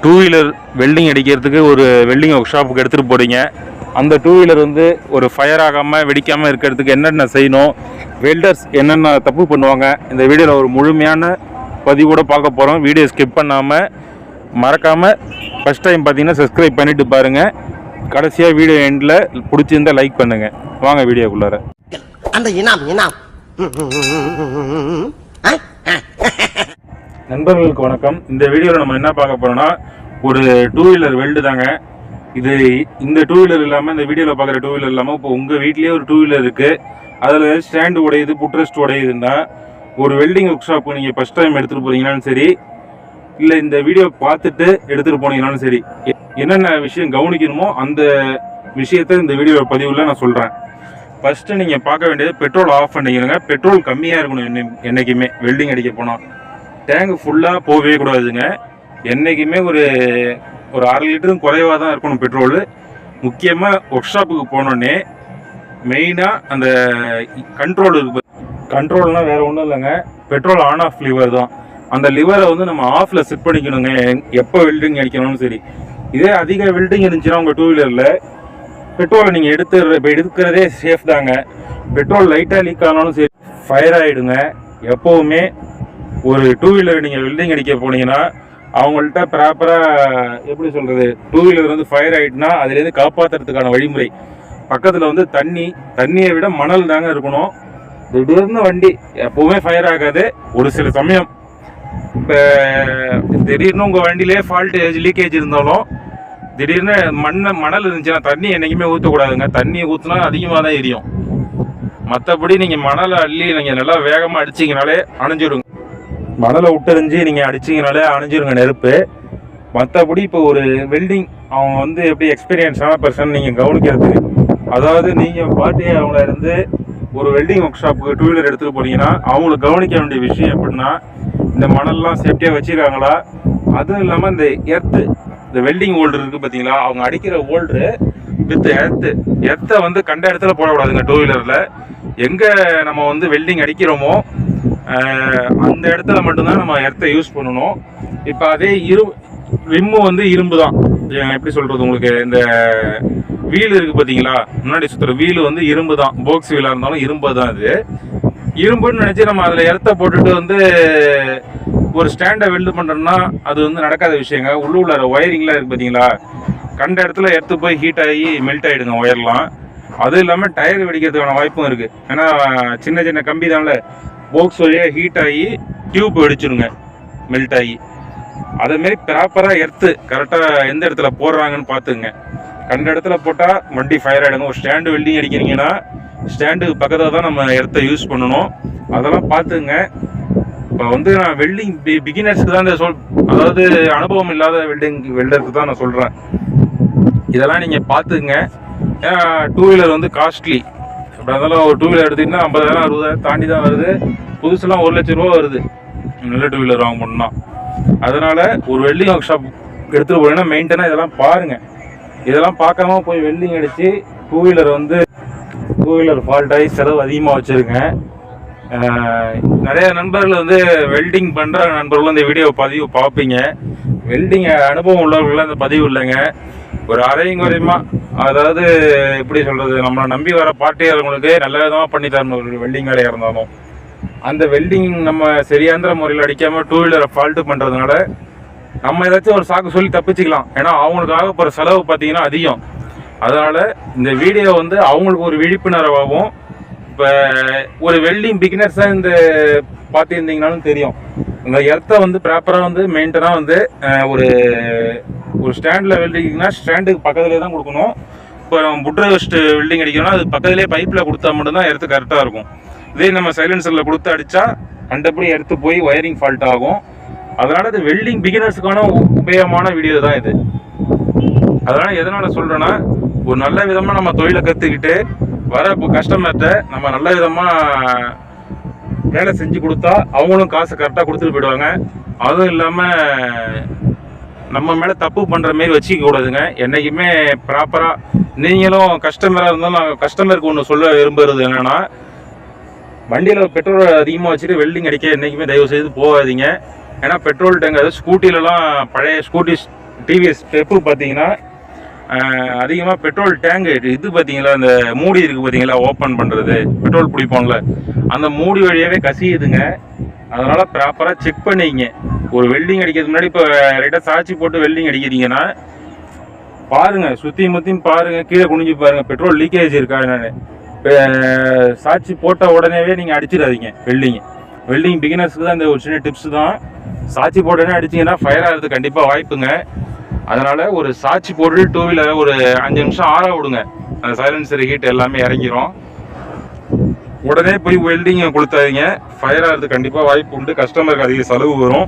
Two wheeler welding அடிக்கிறதுக்கு ஒரு welding work ஷாப்புக்கு எடுத்துகிட்டு போகிறீங்க. அந்த டூ வீலர் வந்து ஒரு ஃபயர் ஆகாமல் வெடிக்காமல் இருக்கிறதுக்கு என்னென்ன செய்யணும், வெல்டர்ஸ் என்னென்ன தப்பு பண்ணுவாங்க, இந்த வீடியோவில் ஒரு முழுமையான பதிவோடு பார்க்க போகிறோம். வீடியோ ஸ்கிப் பண்ணாமல் மறக்காமல் ஃபஸ்ட் டைம் பார்த்தீங்கன்னா சப்ஸ்கிரைப் பண்ணிவிட்டு பாருங்கள். கடைசியாக வீடியோ எண்டில் பிடிச்சிருந்தால் லைக் பண்ணுங்கள். வாங்க வீடியோக்குள்ளார. அந்த இனாம் நண்பர்களுக்கு வணக்கம். இந்த வீடியோவில் நம்ம என்ன பார்க்க போகிறோம்னா, ஒரு டூ வீலர் வெல்டு தாங்க இது. இந்த டூ வீலர் இல்லாமல், இந்த வீடியோவில் பார்க்குற டூ வீலர் இல்லாமல், இப்போ உங்கள் வீட்லேயே ஒரு டூ வீலர் இருக்குது, அதில் ஸ்டாண்டு உடையுது, புட்ரெஸ்ட் உடையுதுன்னா, ஒரு வெல்டிங் ஒர்க் ஷாப்பு நீங்கள் ஃபஸ்ட் டைம் எடுத்துகிட்டு போகிறீங்கனாலும் சரி, இல்லை இந்த வீடியோ பார்த்துட்டு எடுத்துகிட்டு போனீங்கனாலும் சரி, என்னென்ன விஷயம் கவனிக்கணுமோ அந்த விஷயத்த இந்த வீடியோ பதிவில் நான் சொல்கிறேன். ஃபஸ்ட்டு நீங்கள் பார்க்க வேண்டியது பெட்ரோல் ஆஃப் பண்ணிக்கிறங்க. பெட்ரோல் கம்மியாக இருக்கணும் என்றைக்குமே வெல்டிங் அடிக்க போனால். டேங்கு ஃபுல்லாக போகவே கூடாதுங்க. என்றைக்குமே ஒரு 1/2 லிட்டரும் குறைவாக தான் இருக்கணும் பெட்ரோலு. முக்கியமாக ஒர்க் ஷாப்புக்கு போனோடனே மெயினாக அந்த கண்ட்ரோல் இருக்கு. கண்ட்ரோல்னால் வேறு ஒன்றும் இல்லைங்க, பெட்ரோல் ஆன் ஆஃப் லிவர் தான். அந்த லிவரை வந்து நம்ம ஆஃபில் செட் பண்ணிக்கணுங்க எப்போ வெல்டிங் அடிக்கணும்னு சரி. இதே அதிக வெல்டிங் இருந்துச்சுன்னா உங்கள் டூ வீலரில் பெட்ரோலை நீங்கள் எடுக்கிறதே சேஃப் தாங்க. பெட்ரோல் லைட்டாக லீக் ஆனாலும் சரி ஃபயர் ஆகிடுங்க. எப்போவுமே ஒரு டூ வீலர் நீங்கள் வெல்டிங் அடிக்க போனீங்கன்னா அவங்கள்ட்ட ப்ராப்பராக எப்படி சொல்கிறது, டூ வீலர் வந்து ஃபயர் ஆகிட்டுனா அதுலேருந்து காப்பாற்றுறதுக்கான வழிமுறை பக்கத்தில் வந்து தண்ணியை விட மணல் தாங்க இருக்கணும். திடீர்னு வண்டி எப்போவுமே ஃபயர் ஆகாது. ஒரு சில சமயம் இப்போ திடீர்னு உங்கள் வண்டியிலே ஃபால்ட்டு லீக்கேஜ் இருந்தாலும் திடீர்னு மணல் இருந்துச்சுன்னா தண்ணி என்றைக்குமே ஊற்றக்கூடாதுங்க. தண்ணி ஊற்றினா அதிகமாக தான் எரியும். மற்றபடி நீங்கள் மணலை அள்ளி நீங்கள் நல்லா வேகமாக அடிச்சிங்கனாலே அணைஞ்சிடுங்க. மணலை விட்டறிஞ்சு நீங்கள் அடிச்சிங்கனாலே அணைஞ்சிருங்க நெருப்பு. மற்றபடி இப்போ ஒரு வெல்டிங் அவங்க வந்து எப்படி எக்ஸ்பீரியன்ஸான பர்சன் நீங்கள் கவனிக்கிறதுக்கு, அதாவது நீங்கள் பாட்டி அவங்கள இருந்து ஒரு வெல்டிங் ஒர்க் ஷாப்புக்கு டூ வீலர் எடுத்துகிட்டு போனீங்கன்னா அவங்களுக்கு கவனிக்க வேண்டிய விஷயம் எப்படின்னா, இந்த மணல்லாம் சேஃப்டியாக வச்சுருக்காங்களா, அதுவும் இல்லாமல் இந்த இந்த வெல்டிங் ஹோல்டர் இருக்குது பார்த்தீங்களா, அவங்க அடிக்கிற ஹோல்டரு வித் எர்த்தை வந்து கண்ட இடத்துல போடக்கூடாதுங்க. டூ வீலரில் எங்கே நம்ம வந்து வெல்டிங் அடிக்கிறோமோ அந்த இடத்துல மட்டும்தான் நம்ம எர்த்தை யூஸ் பண்ணணும். இப்போ அதே ரிம்மு வந்து இரும்பு தான். எப்படி சொல்கிறது, உங்களுக்கு இந்த வீல் இருக்குது பார்த்தீங்களா, முன்னாடி சுற்றுற வீலு வந்து இரும்பு தான். போக்ஸ் வீலாக இருந்தாலும் இரும்பு தான். இது இரும்புன்னு நினச்சி நம்ம அதில் எர்த்தை போட்டுட்டு வந்து ஒரு ஸ்டாண்டை வெல்டு பண்ணுறோம்னா அது வந்து நடக்காத விஷயங்க. உள்ளூர் ஒயரிங்லாம் இருக்குது பார்த்தீங்களா, கண்ட இடத்துல எர்த்து போய் ஹீட் ஆகி மெல்ட் ஆகிடுங்க ஒயர்லாம். அதுவும் இல்லாமல் டயர் வெடிக்கிறதுக்கான வாய்ப்பும் இருக்குது. ஏன்னா சின்ன சின்ன கம்பி தான்ல, போக்ஸ் வழியாக ஹீட் ஆகி டியூப் வெடிச்சிருங்க மெல்ட் ஆகி. அதேமாரி ப்ராப்பராக எர்த்து கரெக்டாக எந்த இடத்துல போடுறாங்கன்னு பார்த்துங்க. கண்ட இடத்துல போட்டால் வண்டி ஃபயர் ஆகிடுங்க. ஒரு ஸ்டாண்டு வெல்டிங் அடிக்கிறீங்கன்னா ஸ்டாண்டுக்கு பக்கத்தில் தான் நம்ம எர்த்தை யூஸ் பண்ணணும். அதெல்லாம் பார்த்துங்க. இப்போ வந்து நான் வெல்டிங் பிகினர்ஸ்க்கு தான் அதாவது அனுபவம் இல்லாத வெல்டருக்கு தான் நான் சொல்கிறேன். இதெல்லாம் நீங்கள் பார்த்துங்க. ஏன்னா டூ வீலர் வந்து காஸ்ட்லி. அப்படி இருந்தாலும் ஒரு டூ வீலர் எடுத்திங்கன்னா 50,000 60,000 தாண்டி தான் வருது. புதுசுலாம் 1 லட்ச ரூபா வருது நல்ல டூ வீலர் வாங்க போனோம்னா. அதனால் ஒரு வெல்டிங் ஒர்க் ஷாப் எடுத்துகிட்டு போனீங்கன்னா மெயின்டெனாக இதெல்லாம் பாருங்கள். இதெல்லாம் பார்க்காம போய் வெல்டிங் அடித்து டூ வீலர் ஃபால்ட் ஆகி செலவு அதிகமாக வச்சுருங்க. நிறைய நண்பர்கள் வந்து வெல்டிங் பண்ணுற நண்பர்களும் இந்த வீடியோ பதிவு பார்ப்பீங்க. வெல்டிங் அனுபவம் உள்ளவர்களாம் இந்த பதிவு இல்லைங்க. ஒரு அரையும் குறையுமா, அதாவது எப்படி சொல்கிறது, நம்மளை நம்பி வர பார்ட்டியாளர்களுக்கு நல்ல விதமாக பண்ணி தரணும். ஒரு வெல்டிங் வேலையாக இருந்தாலும் அந்த வெல்டிங் நம்ம சரியாந்திர முறையில் அடிக்காமல் டூ வீலரை ஃபால்ட்டு பண்ணுறதுனால நம்ம ஏதாச்சும் ஒரு சாக்கு சொல்லி தப்பிச்சிக்கலாம். ஏன்னா அவங்களுக்காக போகிற செலவு பார்த்தீங்கன்னா அதிகம். அதனால் இந்த வீடியோ வந்து அவங்களுக்கு ஒரு விழிப்புணர்வாகவும், இப்போ ஒரு வெல்டிங் பிகினர்ஸாக இந்த பார்த்துருந்தீங்கனாலும் தெரியும், இந்த எர்த்தை வந்து ப்ராப்பராக வந்து மெயின்டெனாக வந்து ஒரு ஸ்டாண்டில் வெல்டிங்னா ஸ்டாண்டுக்கு பக்கத்துலேயே தான் கொடுக்கணும். இப்போ நம்ம புட்ரெஸ்ட் வெல்டிங் அடிக்கணும்னா அது பக்கத்துலேயே பைப்பில் கொடுத்தா மட்டும்தான் எர்த்து கரெக்டாக இருக்கும். இதே நம்ம சைலன்சரில் கொடுத்து அடித்தா அண்டப்படி எர்த்து போய் ஒயரிங் ஃபால்ட் ஆகும். அதனால் இது வெல்டிங் பிகினர்ஸுக்கான உபயோகமான வீடியோ தான் இது. அதனால் எதனால் சொல்கிறேன்னா, ஒரு நல்ல விதமாக நம்ம தொழிலை கற்றுக்கிட்டு வர இப்போ கஸ்டமர்கிட்ட நம்ம நல்ல விதமாக வேலை செஞ்சு கொடுத்தா அவங்களும் காசு கரெக்டாக கொடுத்துட்டு போயிடுவாங்க. அதுவும் இல்லாமல் நம்ம மேலே தப்பு பண்ணுற மாரி வச்சுக்க கூடாதுங்க. என்றைக்குமே ப்ராப்பராக நீங்களும் கஸ்டமராக இருந்தாலும் நாங்கள் கஸ்டமருக்கு ஒன்று சொல்ல விரும்புகிறது என்னென்னா, வண்டியில் பெட்ரோல் அதிகமாக வச்சுட்டு வெல்டிங் அடிக்க என்றைக்குமே தயவு செய்து போகாதீங்க. ஏன்னா பெட்ரோல் டேங்க், அதாவது ஸ்கூட்டிலலாம் பழைய ஸ்கூட்டி டிவிஎஸ் ஸ்டெப்பு பார்த்தீங்கன்னா அதிகமாக பெட்ரோல் டேங்கு இது பார்த்தீங்களா, அந்த மூடி இருக்குது பார்த்தீங்களா, ஓப்பன் பண்ணுறது பெட்ரோல் பிடிப்போம்ல, அந்த மூடி வழியாகவே கசியுதுங்க. அதனால் ப்ராப்பராக செக் பண்ணிக்கிங்க. ஒரு வெல்டிங் அடிக்கிறதுக்கு முன்னாடி இப்போ ரைட்டாக சாட்சி போட்டு வெல்டிங் அடிக்கிறீங்கன்னா பாருங்கள், சுற்றி முற்றியும் பாருங்கள், கீழே குனிஞ்சு பாருங்கள் பெட்ரோல் லீக்கேஜ் இருக்கா என்னன்னு. சாட்சி போட்ட உடனேவே நீங்கள் அடிச்சிடாதீங்க வெல்டிங் பிகினர்ஸுக்கு தான் இந்த ஒரு சின்ன டிப்ஸ் தான். சாட்சி போட்டோன்னே அடிச்சிங்கன்னா ஃபயர் ஆகிறது கண்டிப்பாக வாய்ப்புங்க. அதனால் ஒரு சாட்சி போட்டு டூ வீலரை ஒரு 5 நிமிஷம் ஆற விடுங்க. அந்த சைலன்சர் ஹீட் எல்லாமே இறங்கிரும். உடனே போய் வெல்டிங்கை கொடுத்தாதீங்க, ஃபயர் ஆகிறது கண்டிப்பாக வாய்ப்பு உண்டு. கஸ்டமருக்கு அதிக செலவு வரும்.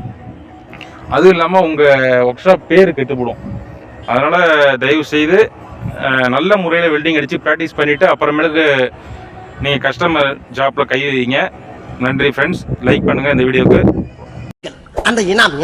அதுவும் இல்லாமல் உங்கள் ஒர்க் ஷாப் பேர் கெட்டுப்படும். அதனால் தயவு செய்து நல்ல முறையில் வெல்டிங் அடித்து ப்ராக்டிஸ் பண்ணிவிட்டு அப்புறமேலுக்கு நீங்கள் கஸ்டமர் ஜாப்பில் கை வைங்க. நன்றி ஃப்ரெண்ட்ஸ். லைக் பண்ணுங்கள் இந்த வீடியோவுக்கு. அந்த இனாம்